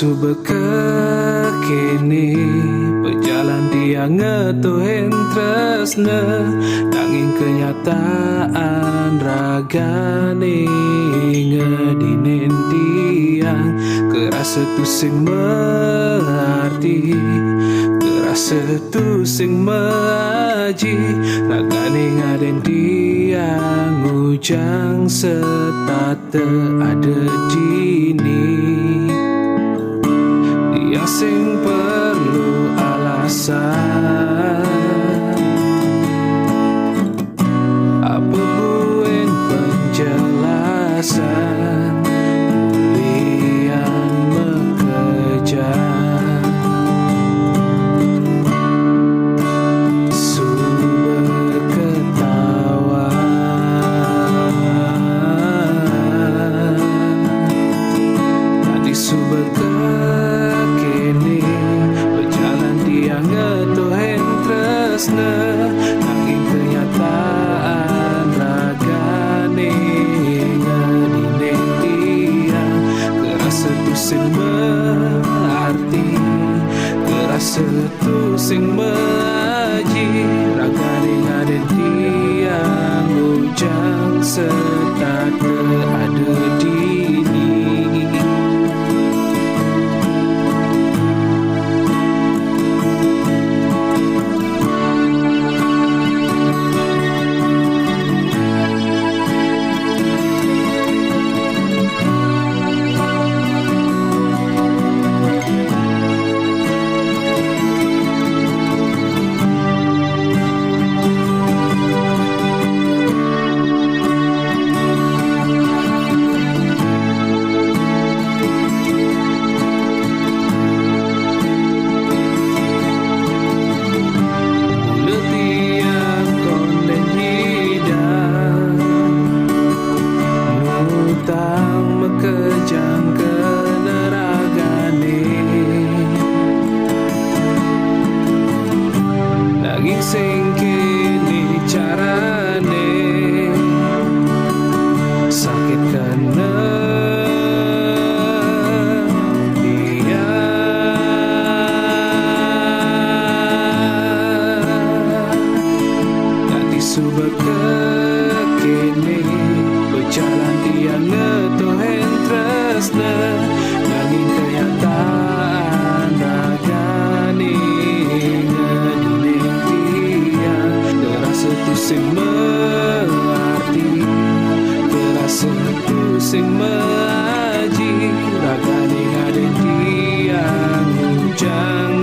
subekekene berjalan dia ngetuhin tresna nanging kenyataan ragane ngedinen tiang kerasa tu sing mengerti kerasa tu sing maji ragane ngaden tiang ujang setata ada dini dia sing perlu alasan apa buin penjelasan bulian mengejar sumber ketawa tadi sumber kekini berjalan dia ngetuhin tresna nanging kenyataan ragane ngedinen dia kerasa tu sing mengerti kerasa tu sing maji ragane ngaden dia ujang setata ada dini tang mekejang keneragane nanging sing kini carane sakit kena dia nanti subekekene berjalan dia ngetuhin tresna nanging kenyataan ragane ngedinen dia terasa tu sing mengerti terasa tu sing maji ragane ngaden dia ujang